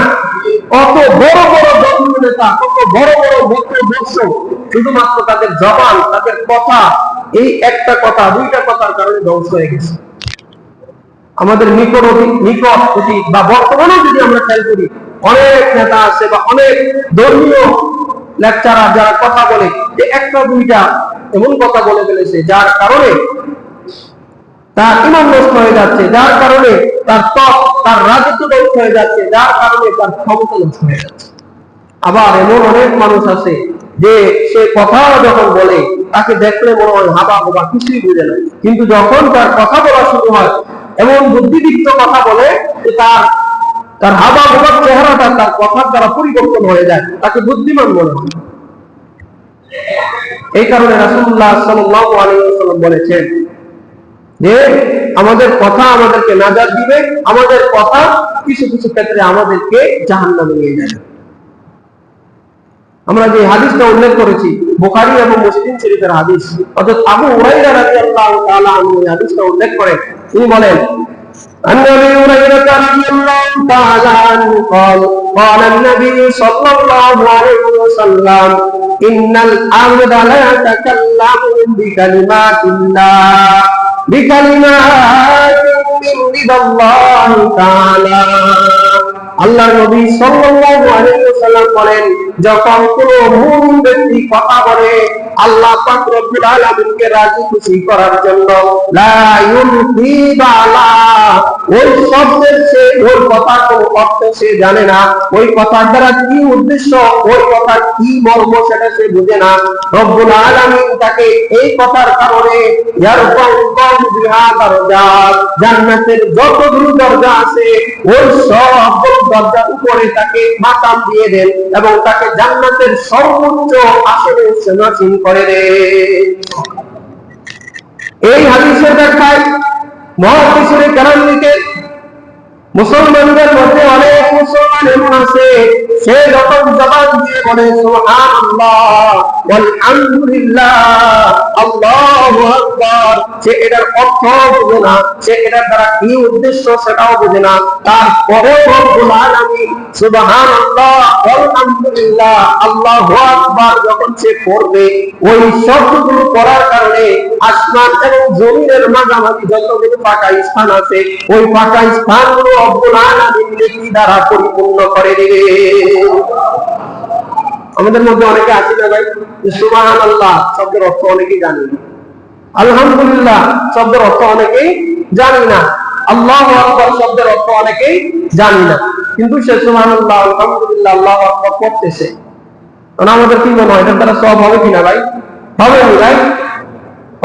কত বড় বড় ধর্মীয় নেতা, কত বড় বড় বংশ শুধুমাত্র তাদের জবান, তাদের কথা, এই একটা কথা, দুইটা কথার কারণে ধ্বংস হয়ে গেছে। আমাদের নিকট অতীত বা বর্তমানে যদি আমরা খেয়াল করি, অনেক নেতা আছে বা অনেক ধর্মীয় লেকচারার যারা কথা বলে, যে একটা দুইটা এমন কথা বলে ফেলেছে যার কারণে তার ঈমান নষ্ট হয়ে যাচ্ছে, যার কারণে তার তার রাজত্ব নষ্ট হয়ে যাচ্ছে, যার কারণে তার ক্ষমতা নষ্ট হয়ে যাচ্ছে। আবার এমন অনেক মানুষ আছে যে সে কথা যখন বলে তাকে দেখলে মনে হয় হাবা হাবা, কিছুই বুঝে না, কিন্তু যখন তার কথা বলা শুরু হয় এমন বুদ্ধিদীপ্ত কথা বলে যে তার হাবা হাবার চেহারাটা তার কথার দ্বারা পরিবর্তন হয়ে যায়, তাকে বুদ্ধিমান মনে হয়। এই কারণে রাসূলুল্লাহ সাল্লাল্লাহু আলাইহি ওয়াসাল্লাম বলেছেন যে আমাদের কথা আমাদেরকে নাজাত দিবে, আমাদের কথা কিছু কিছু ক্ষেত্রে আমাদেরকে জাহান্নামে নিয়ে যাবে। আমরা যে হাদিসটা উল্লেখ করেছি বুখারী এবং মুসলিম শরীফের হাদিস, অর্থাৎ আবু হুরায়রা রাদিয়াল্লাহু তাআলা আনহু এই হাদিসটা উল্লেখ করে তিনি বলেন عن ابي هريره رضي الله تعالى عنه قال قال النبي صلى الله عليه وسلم ان العبد لا يتكلم بكلمات الله بكلمات من رضا الله تعالى। আল্লাহর নবী সাল্লাল্লাহু আলাইহি ওয়াসাল্লাম বলেন যখন কোন মুমিন ব্যক্তি কথা বলে আল্লাহ পাক রব্বুল আলামিনকে রাজি খুশি করার জন্য, লা ইউনফি বালা, ওই শব্দের চেয়ে ওই কথার কোনো অর্থ সে জানে না, ওই কথার দ্বারা কি উদ্দেশ্য, ওই কথার কি মর্ম সেটা সে বুঝে না। রব্বুল আলামিন তাকে এই কথার কারণে জান্নাতের যতগুলো দরজা আছে ওই সবগুলো দরজার উপরে তাকে মাকাম দিয়ে দেন এবং তাকে জান্নাতের সর্বোচ্চ আসনে সমাসীন করে দেন। এই হাদিসের ব্যাখ্যায় মুহাদ্দিসুল কিরাম লিখেন, মুসলমানদের মধ্যে অনেক মুসলমান এমন আছে সে যখন জবান দিয়ে বলে সুবহানাল্লাহ আলহামদুলিল্লাহ আল্লাহু আকবার, সে এটার অর্থ বুঝে না, সে এটার দ্বারা কি উদ্দেশ্য সেটাও বুঝে না। তারপরেও রব্বুল আলামিন সুবহানাল্লাহ আলহামদুলিল্লাহ আল্লাহু আকবার যখন সে পড়বে, ওই শব্দগুলো পড়ার কারণে আসমান এবং জমিনের মাঝামাঝি যতগুলো ফাঁকা স্থান আছে ওই ফাঁকা স্থানগুলো রব্বুল আলামিন নেকি দ্বারা পরিপূর্ণ করে দিবে। আমাদের মধ্যে অনেকে আছে না ভাই, সুবহানাল্লাহ শব্দের অর্থ অনেকেই জানি না, আলহামদুলিল্লাহ শব্দের অর্থ অনেকেই জানি না, আল্লাহু আকবার শব্দের অর্থ অনেকেই জানি না, কিন্তু সে সুবহানাল্লাহ আলহামদুলিল্লাহ আল্লাহু আকবার পড়তেছে। আমাদের কি মনে হয় এটার দ্বারা সওয়াব হবে কিনা ভাই? হবে না ভাই?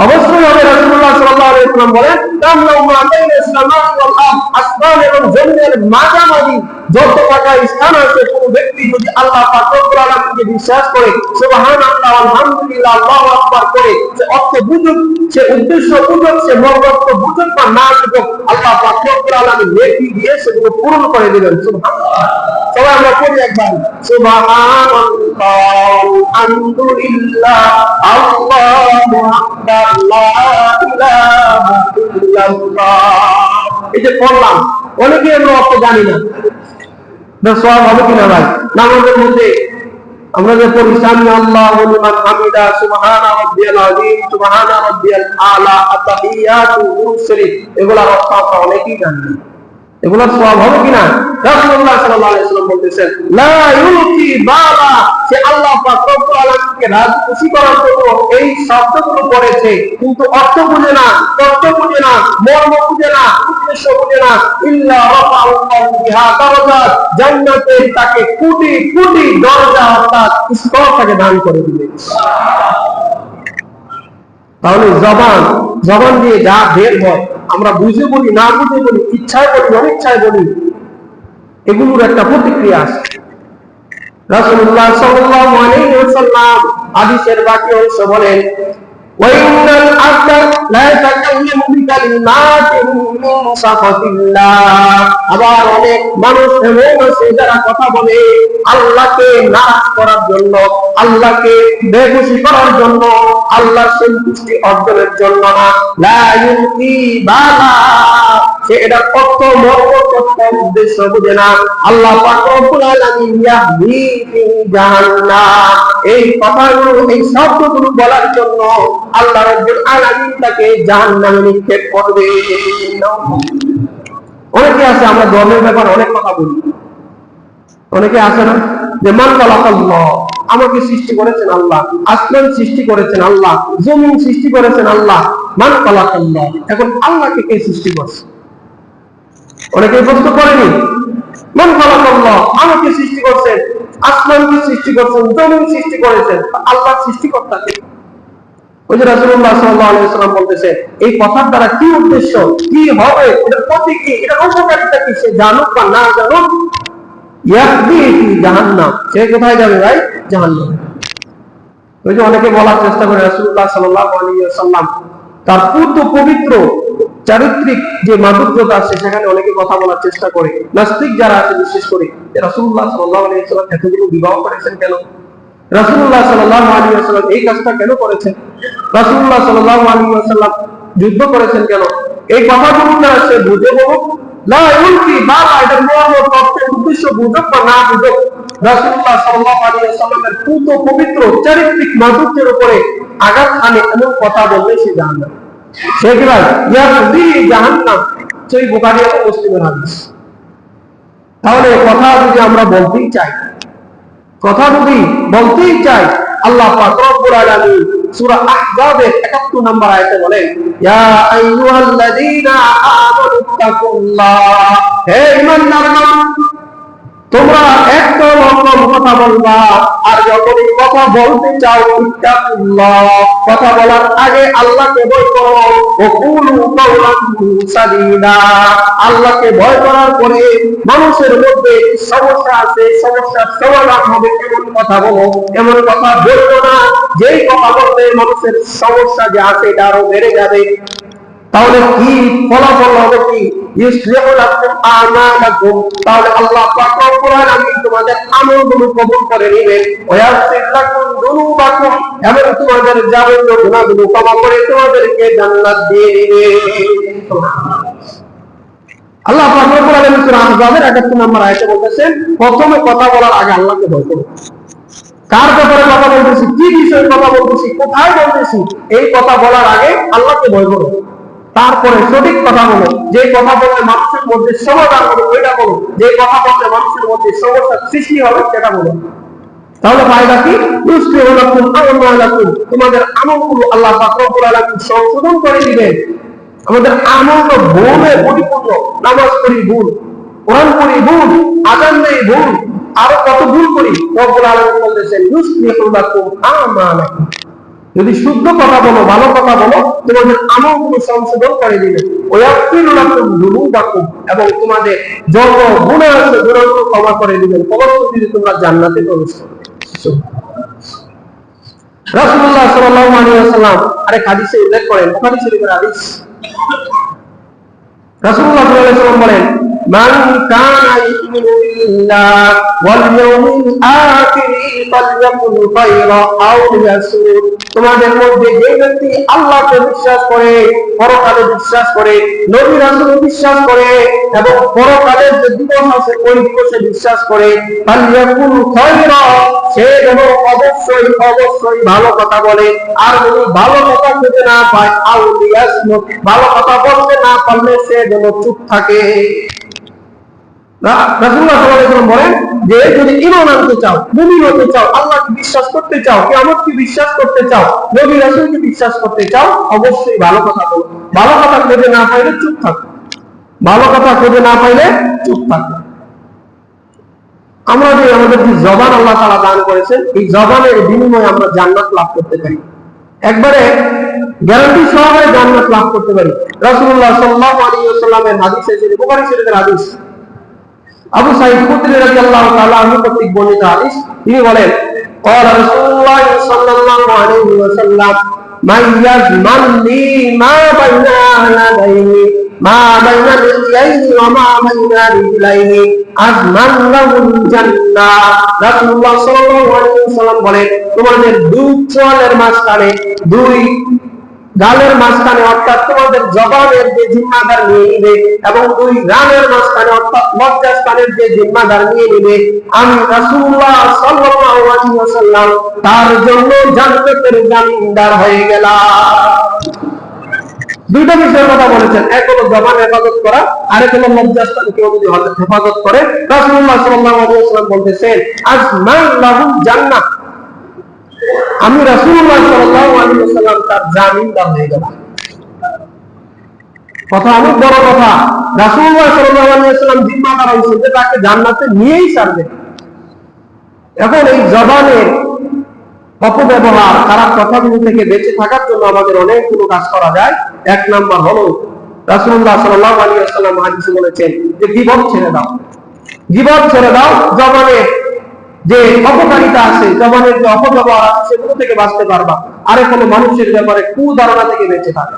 অবশ্যই হবে। রাসূলুল্লাহ সাল্লাল্লাহু আলাইহি ওয়াসাল্লাম বলেন, কামনা মা বাইনা আসমাই ওয়াল আরদ, আসমান এবং জমিনের মাঝামাঝি যত ফাঁকা স্থান আছে কোন ব্যক্তি যদি আল্লাহ পাক রব্বুল আলামিনকে বিশ্বাস করে সুবহানাল্লাহ আলহামদুলিল্লাহ আল্লাহু আকবার করে, সে অর্থ বুঝুক, সে উদ্দেশ্য বুঝুক, সে মর্মত্ব বুঝুক বা না বুঝুক, আল্লাহ পাক রব্বুল আলামিন নেকি দিয়ে সেগুলো পূরণ করে দিবেন। সুবহানাল্লাহ। সবাই আমরা পড়ি একবার, সুবহানাল্লাহ আলহামদুলিল্লাহ আল্লাহু আকবার লা ইলাহা ইল্লাল্লাহ। এই যে পড়লাম, অনেকে আমরা অর্থ জানি না, সওয়াব হবে কিনা ভাই? নামাজের মধ্যে আমরা যে পড়ি সামি আল্লাহু লিমান হামিদা, সুবহানা রাব্বিয়াল আযীম, সুবহানা রাব্বিয়াল আলা, আত-তাহিয়াতু মুরসালিন, এগুলোর অর্থ আমরা অনেকেই জানি না। এগুলোর সওয়াব হবে কিনা? রাসূলুল্লাহ সাল্লাল্লাহু আলাইহি ওয়াসাল্লাম বলতেছেন, লা ইউতি বালা, সে আল্লাহ পাক রব্বুল আলামিনকে রাজি খুশি করার জন্য এই শব্দগুলো পড়েছে, কিন্তু অর্থ বুঝে না, তত্ত্ব বুঝে না, মর্ম বুঝে না, উদ্দেশ্য বুঝে না, ইল্লা রাফাআল্লাহু বিহা দারাজাত, জান্নাতে তাকে কোটি কোটি দরজা অর্থাৎ স্তর তাকে দান করে দিবেন। তাহলে জবান দিয়ে যা বের হয়, আমরা বুঝে বলি, না বুঝে বলি, ইচ্ছায় বলি, অনিচ্ছায় বলি, এগুলোর একটা প্রতিক্রিয়া আছে। রাসূলুল্লাহ সাল্লাল্লাহু আলাইহি ওয়াসাল্লাম হাদিসের বাকি অংশ বলেন, ওয়াইনাল আবদা লা ইয়াতাকাল্লামু বিকালিমাতিন মিন সাফাতিল্লাহ, আবার অনেক মানুষ এমন আছে যারা কথা বলে আল্লাহকে নারাজ করার জন্য, আল্লাহকে বেখুশি করার জন্য, আল্লাহর সন্তুষ্টি অর্জনের জন্য না। লা ইউতি বালা, সে এটার অর্থ মর্ম তত্ত্ব উদ্দেশ্য বুঝে না। আল্লাহ পাক রব্বুল আলামিন ইয়াহদি ফি জাহান্নাম, এই কথাগুলো, এই শব্দগুলো বলার জন্য আল্লাহ রাব্বুল আলামিন তাকে জাহান্নামে নিক্ষেপ করবে। অনেকে আছে আমরা ধর্মের ব্যাপারে অনেক কথা বলি, অনেকে আছে না যে মান খালাকাল্লাহ, আমাকে সৃষ্টি করেছেন আল্লাহ, আসমান সৃষ্টি করেছেন আল্লাহ, জমিন সৃষ্টি করেছেন আল্লাহ, মান খালাকাল্লাহ, এখন আল্লাহকে কে সৃষ্টি করছে? অনেকে প্রশ্ন করেনি, মান খালাকাল্লাহ, আমাকে সৃষ্টি করছেন, আসমানকে সৃষ্টি করছেন, জমিন সৃষ্টি করেছেন, আল্লাহ সৃষ্টিকর্তা কে? ওই যে রাসূলুল্লাহ সাল্লাল্লাহু আলাইহি ওয়াসাল্লাম বলতেছে, এই কথার দ্বারা কি উদ্দেশ্য, কি হবে, এটার প্রতি কি, এটার উপকারিতা কি, সে জানুক বা না জানুক, ইয়াহদি ফি জাহান্নাম, সে কোথায় যাবে ভাই? জাহান্নামে। ওই যে অনেকে বলার চেষ্টা করে রাসূলুল্লাহ সাল্লাল্লাহু আলাইহি ওয়াসাল্লাম তার পূর্ণ পবিত্র চারিত্রিক যে মাধুর্যতা আছে সেখানে অনেকে কথা বলার চেষ্টা করে, নাস্তিক যারা আছে বিশেষ করে, রাসূলুল্লাহ সাল্লাল্লাহু আলাইহি ওয়াসাল্লাম এতগুলো বিবাহ করেছেন কেন? রাসূলুল্লাহ সাল্লাল্লাহু আলাইহি ওয়াসাল্লাম এই কাজটা কেন করেছেন? রাসূলুল্লাহ সাল্লাল্লাহু আলাইহি ওয়াসাল্লাম যুদ্ধ করেছেন কেন? এই কথাগুলো না সে বুঝে বলুক, লা ইউতি বালা, এটার মর্ম তত্ত্বের উদ্দেশ্য বুঝুক বা না বুঝুক, রাসূলুল্লাহ সাল্লাল্লাহু আলাইহি ওয়াসাল্লামের পূর্ণ পবিত্র চারিত্রিক মাধুর্যের উপরে আঘাত হানে এমন কথা বললে সে জাহান্নামে। সে কি ভাই? ইয়াহদি জাহান্নাম, সেই বুখারী এবং মুসলিমের হাদিস। তাহলে কথা যদি আমরা বলতেই চাই, আল্লাহ পাক রব্বুল আলামিন সূরা আহজাবের 71 নম্বর আয়াতে বলেন, ইয়া আইয়ুহাল্লাযীনা আমানু তাকুল্লাহ, হে ঈমানদারগণ, তোমরা একটা রকম কথা বলবা, আর যখন কথা বলতে চাও ইত্তাকুল্লাহ, কথা বলার আগে আল্লাহকে ভয় করো, ও কুলু কাওলান সাদীদা, আল্লাহকে ভয় করার পরে মানুষের মধ্যে সমস্যা আছে, সমস্যার সমাধান হবে এমন কথা বলো, এমন কথা বলবো না যেই কথা বলতে মানুষের সমস্যা যে আছে এটা আরো বেড়ে যাবে। তাহলে কি ফলাফল হবে? কি ইউসলিহু লাকুম আমালাকুম, তাহলে আল্লাহ পাক রব্বুল আলামিন তোমাদের আমলগুলো কবুল করে নেবেন, ওয়া ইয়াগফির লাকুম যুনুবাকুম, এবং তোমাদের যাবতীয় গুনাহগুলো ক্ষমা করে তোমাদেরকে জান্নাত দিয়ে দিবেন। আল্লাহ পাক রব্বুল আলামিন সূরা আহজাবের 71 নম্বর আয়াতে বলতেছেন, প্রথমে কথা বলার আগে আল্লাহকে ভয় করো। কার ব্যাপারে কথা বলতেছি, কি বিষয়ে কথা বলতেছি, কোথায় বলতেছি, এই কথা বলার আগে আল্লাহকে ভয় করো। তারপরে সঠিক কথা বলো, যে কথা বললে মানুষের মধ্যে সমাধান হবে ওইটা বলো, যে কথা বললে মানুষের মধ্যে সমস্যার সৃষ্টি হবে সেটা বলো। তাহলে ফায়দা কি? ইউসলিহু লাকুম আমালাকুম, তোমাদের আমলগুলো আল্লাহ পাক রব্বুল আলামিন সংশোধন করে দিবেন। আমাদের আমল তো ভুলে পরিপূর্ণ, নামাজ পড়ি ভুল, কোরআন পড়ি ভুল, আযান দেই ভুল, আরো কত ভুল করি। রব্বুল আলামিন বলতেছেন ইউসলিহু লাকুম আমালাকুম, যদি শুদ্ধ কথা বলো, ভালো কথা বলো, তোমাদের আমলগুলো সংশোধন করে দিবেন, ওয়া ইয়াগফির লাকুম যুনুবাকুম, এবং তোমাদের যত গুনাহ আছে গুনাহগুলো ক্ষমা করে দিবেন, ফলশ্রুতিতে তোমরা জান্নাতে প্রবেশ করবে। রাসূলুল্লাহ সাল্লাল্লাহু আলাইহি ওয়াসাল্লাম আরেক হাদিসে উল্লেখ করেন, বুখারী শরীফের হাদিস, রাসূলুল্লাহ সাল্লাল্লাহু আলাইহি ওয়াসাল্লাম বলেন, মান কানা ইউমিনু বিল্লাহ ওয়াল ইয়াউমিল আখির ফালইয়াকুল খায়রা আও লিয়াসুত, তোমাদের মধ্যে যে ব্যক্তি আল্লাহকে বিশ্বাস করে, পরকালে বিশ্বাস করে, নবী রাসূলকে বিশ্বাস করে, এবং পরকালের যে দিবস আছে ওই দিবসে বিশ্বাস করে, ফালইয়াকুল খায়রা, সে যেন অবশ্যই অবশ্যই ভালো কথা বলে, আর যদি ভালো কথা খুঁজে না পায় আও লিয়াসমুত, ভালো কথা বলতে না পারলে সে যেন চুপ থাকে। রাসূলুল্লাহ সাল্লাল্লাহু আলাইহি ওয়াসাল্লাম বলেন যে যদি ঈমান আনতে চাও, মুমিন হতে চাও, আল্লাহকে বিশ্বাস করতে চাও, কিয়ামতকে বিশ্বাস করতে চাও, নবী রাসূলকে বিশ্বাস করতে চাও, অবশ্যই ভালো কথা বলো। ভালো কথা খুঁজে না পাইলে চুপ থাকো, ভালো কথা খুঁজে না পাইলে চুপ থাকো। আমরা যে আমাদের যে জবান আল্লাহ তাআলা দান করেছেন, এই জবানের বিনিময়ে আমরা জান্নাত লাভ করতে পারি, একবারে গ্যারান্টি সহকারে জান্নাত লাভ করতে পারি। রাসূলুল্লাহ সাল্লাল্লাহু আলাইহি ওয়াসাল্লামের হাদিস আছে, বুখারী শরীফের হাদিস, আবু সাঈদ খুদরি রাদিয়াল্লাহু তাআলা আনহু কর্তৃক বর্ণিত হাদিস, তিনি বলেন, ক্বালা রাসূলুল্লাহ সাল্লাল্লাহু আলাইহি ওয়াসাল্লাম, মান ইয়াজমাননি মা বাইনা ইয়াদাইহি মা বাইনা লিয়াইহি ওয়া মা বাইনা রিজলাইহি আজমানাহুল জান্নাহ। রাসূলুল্লাহ সাল্লাল্লাহু আলাইহি ওয়াসাল্লাম বলেন, তোমাদের দুই চোয়ালের মাঝখানে, দুই গালের মাঝখানে, অর্থাৎ তোমাদের জবানের যে জিম্মাদার নিয়ে নিবে, এবং দুই গালের মাঝখানে অর্থাৎ লজ্জাস্থানের যে জিম্মাদার নিয়ে নিবে, আমি রাসূলুল্লাহ সাল্লাল্লাহু আলাইহি ওয়াসাল্লাম তার জন্য জান্নাতের জামিনদার হয়ে গেলাম। দুইটা বিষয়ের কথা বলেছেন, এক হলো জবান হেফাজত করা, আরেক হলো লজ্জাস্থান কেউ যদি হেফাজত করে। রাসূলুল্লাহ সাল্লাল্লাহু আলাইহি ওয়াসাল্লাম বলতেছেন, আজমানাহুল জান্নাহ, আমি রাসূলুল্লাহ সাল্লাল্লাহু আলাইহি ওয়াসাল্লাম তার জামিনদার হয়ে গেলাম। কথা অনেক বড় কথা, রাসূলুল্লাহ সাল্লাল্লাহু আলাইহি ওয়াসাল্লাম জিম্মাদার হয়েছে যে তাকে জান্নাতে নিয়েই ছাড়বে। এখন এই জবানের অপব্যবহার, খারাপ কথাগুলো থেকে বেঁচে থাকার জন্য আমাদের অনেকগুলো কাজ করা যায়। এক নাম্বার হলো রাসূলুল্লাহ সাল্লাল্লাহু আলাইহি ওয়াসাল্লাম হাদিসে বলেছেন যে গীবত ছেড়ে দাও, গীবত ছেড়ে দাও। জবানের যে অপকারিতা আছে, জবানের যে অপব্যবহার আছে সেগুলো থেকে বাঁচতে পারবা। আরেক হলো মানুষের ব্যাপারে কুধারণা থেকে বেঁচে থাকা।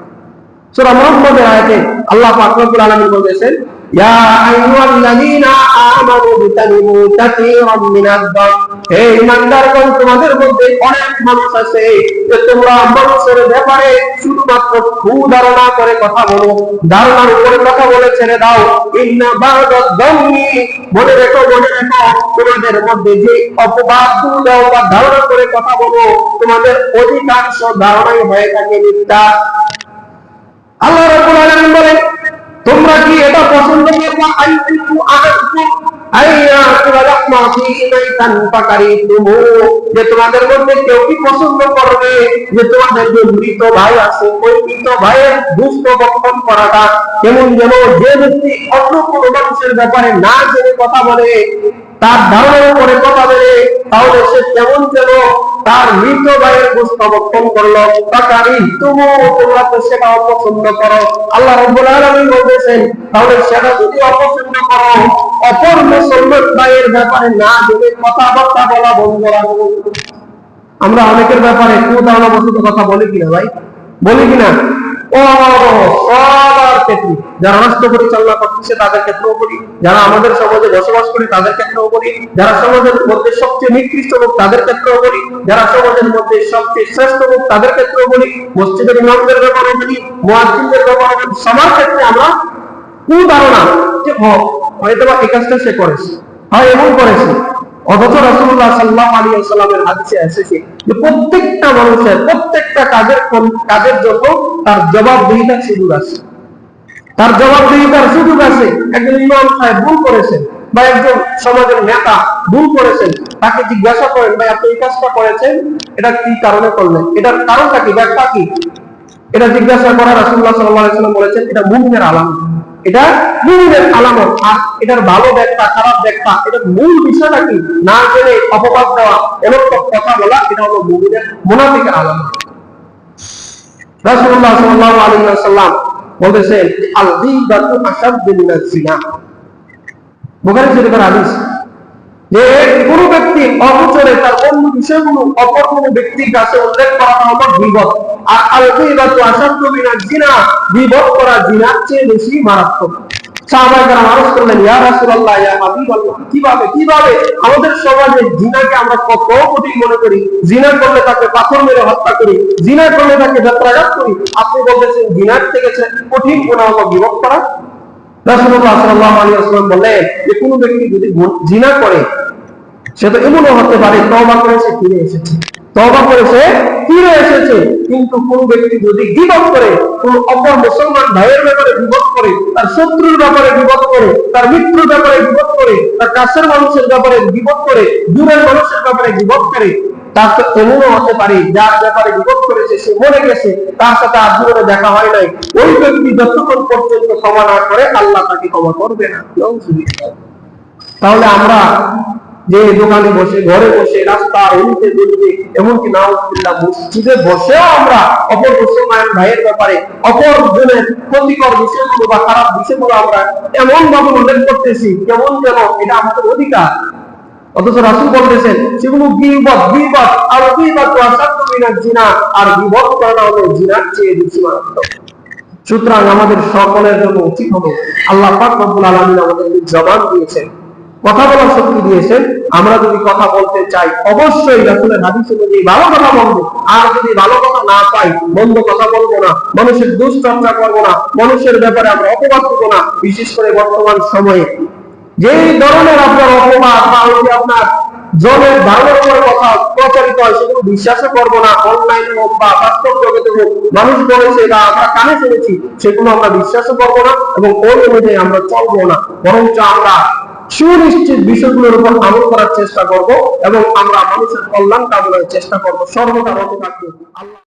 সূরা মুহাম্মদের আয়াতে আল্লাহ পাক রব্বুল আলামিন বলেছেন, ইয়া আইয়ুহাল্লাযীনা আমানু বিতানিবু কাসীরাম মিনাদ-দান, হে ঈমানদারগণ, তোমাদের মধ্যে অনেক মানুষ আছে যে তোমরা মানুষের ব্যাপারে শুধুমাত্র কুধারণা করে কথা বলো, ধারণার উপরে কথা বলে ছেড়ে দাও। ইন্না বা'দাদ-দান্নি, মনে রেখো তোমাদের মধ্যে যে অপবাদ দাও বা ধারণা করে কথা বলো, তোমাদের অধিকাংশ ধারণাই হয়ে থাকে মিথ্যা। আল্লাহ রাব্বুল আলামিন বলেন, তোমরা কি এটা পছন্দ করবা যে তোমাদের মধ্যে কেউ কি পছন্দ করবে যে তোমাদের যে মৃত ভাই আছে ওই মৃত ভাইয়ের দুষ্ট বক্ষণ করাটা কেমন যেন যে ব্যক্তি অন্য কোনো মানুষের ব্যাপারে না জেনে কথা বলে, তার ধারণার উপরে কথা বলে, তাহলে সে কেমন যেন তার মৃত ভাইয়ের দুষ্ট বক্ষণ করলো। তোমরা তো সেটা অপছন্দ করো। আল্লাহ রাব্বুল আলামিন বলতেছেন তাহলে সেটা যদি অপছন্দ করো, অপর মুসলমান ভাইয়ের ব্যাপারে না জেনে কথাবার্তা বলা বন্ধ রাখো। আমরা অনেকের ব্যাপারে কুধারণাবশত কথা বলি কিনা ভাই? বলি কিনা? সবার ক্ষেত্রে, যারা রাষ্ট্র পরিচালনা করতেছে তাদের ক্ষেত্রেও বলি, যারা আমাদের সমাজে বসবাস করে তাদের ক্ষেত্রেও বলি, যারা সমাজের মধ্যে সবচেয়ে নিকৃষ্ট লোক তাদের ক্ষেত্রেও বলি, যারা সমাজের মধ্যে সবচেয়ে শ্রেষ্ঠ লোক তাদের ক্ষেত্রেও বলি, মসজিদের ইমামদের ব্যাপারে বলি, মুয়াজ্জিনদের ব্যাপারে বলি, সবার ক্ষেত্রে আমরা কুধারণা যে হয়তো বা এই কাজটা সে করেছে, হয় এমন করেছে। অথচ রাসূলুল্লাহ সাল্লাল্লাহু আলাইহি ওয়াসাল্লামের হাদিসে এসেছে যে প্রত্যেকটা মানুষের প্রত্যেকটা কাজের জন্য তার জবাবদিহিতার সুযোগ আছে, তার জবাবদিহিতার সুযোগ আছে। একজন ইমাম সাহেব ভুল করেছেন বা একজন সমাজের নেতা ভুল করেছেন, তাকে জিজ্ঞাসা করেন ভাই আপনি এই কাজটা করেছেন, এটা কি কারণে করলেন, এটার কারণটা কি, ব্যাখ্যা কি? এটা জিজ্ঞাসা করা রাসূলুল্লাহ সাল্লাল্লাহু আলাইহি ওয়াসাল্লাম বলেছেন এটা মুমিনের আলামত, এটা মুমিনের আলামত। আর এটার ভালো ব্যাখ্যা খারাপ ব্যাখ্যা এটার মূল বিষয়টা কি না জেনে অপবাদ দেওয়া, অনর্থক কথা বলা, এটা হলো মুমিনের মুনাফিকের আলামত। রাসূলুল্লাহ সাল্লাল্লাহু আলাইহি ওয়াসাল্লাম বলেছেন আল গীবাতু আশাদ্দু মিনাজ জিনা। বুখারী শরীফের হাদিস যে কোন ব্যক্তি অগোচরে তার অন্য বিষয়গুলো অপর কোন ব্যক্তির কাছে উল্লেখ করা হলো গীবত। আর আল গীবাতু আশাদ্দু মিনাজ জিনা, গীবত করা জিনার চেয়ে বেশি মারাত্মক। সাহাবায়ে কেরাম আরজ করলেন ইয়া রাসূলুল্লাহ ইয়া হাবিবাল্লাহ, কিভাবে আমাদের সমাজে জিনাকে আমরা কত কঠিন মনে করি, জিনা করলে তাকে পাথর মেরে হত্যা করি, জিনা করলে তাকে বেত্রাঘাত করি, আপনি বলতেছেন জিনার থেকে কঠিন গুনাহ হলো গীবত করা। রাসূলুল্লাহ সাল্লাল্লাহু আলাইহি ওয়াসাল্লাম বললেন যে কোন ব্যক্তি যদি জিনা করে সে তো এমনও হতে পারে তওবা করেছে ফিরে এসেছে, কিন্তু কোন ব্যক্তি যদি গীবত করে, কোন অপর মুসলমান ভাইয়ের ব্যাপারে গীবত করে, তার শত্রুর ব্যাপারে গীবত করে, তার মিত্রের ব্যাপারে গীবত করে, তার কাছের মানুষের ব্যাপারে গীবত করে, দূরের মানুষের ব্যাপারে গীবত করে, তার তো এমনও হতে পারে যার ব্যাপারে গীবত করেছে সে মরে গেছে, তার সাথে আর জীবনে দেখা হয় নাই, ওই ব্যক্তি যতক্ষণ পর্যন্ত ক্ষমা না করে আল্লাহ তাকে ক্ষমা করবে না। তাহলে আমরা যে দোকানে বসে, ঘরে বসে, রাস্তা উল্টে দুলতে, এমনকি নাউজুবিল্লাহ মসজিদে বসেও আমরা অপর মুসলমান ভাইয়ের ব্যাপারে অপর জনের ক্ষতিকর বিষয়গুলো বা খারাপ বিষয়গুলো আমরা এমন ভাবে উল্লেখ করতেছি কেমন যেন এটা আমাদের অধিকার। অথচ রাসূল বলতেছেন সেগুলো গীবত আর গীবত আশাদ্দু মিনাজ জিনা, আর গীবত করা হলো জিনার চেয়ে বেশি মারাত্মক। সুতরাং আমাদের সকলের জন্য উচিত হবে, আল্লাহ পাক রব্বুল আলামিন আমাদেরকে জবান দিয়েছেন, কথা বলার শক্তি দিয়েছেন, আমরা যদি কথা বলতে চাই অবশ্যই রাসূলের হাদিস অনুযায়ী ভালো কথা বলবো। আর যদি ভালো কথা না পাই মন্দ কথা বলবো না, মানুষের দুশ্চর্চা করবো না, মানুষের ব্যাপারে আমরা অপবাদ করবো না। বিশেষ করে বর্তমান সময়ে যে ধরনের আপনার অপবাদ বা আপনার জনের ধারণার উপর কথা প্রচারিত হয় সেগুলো বিশ্বাসও করবো না। অনলাইনে হোক বা বাস্তব জগতে হোক মানুষ বলেছে বা আমরা কানে শুনেছি সেগুলো আমরা বিশ্বাসও করবো না এবং ওই অনুযায়ী আমরা চলবো না, বরঞ্চ আমরা সুনিশ্চিত বিষয়গুলোর উপর আমল করার চেষ্টা করব এবং আমরা মানুষের কল্যাণ কামনার চেষ্টা করব। সর্বদা রত থাকবো। আল্লাহ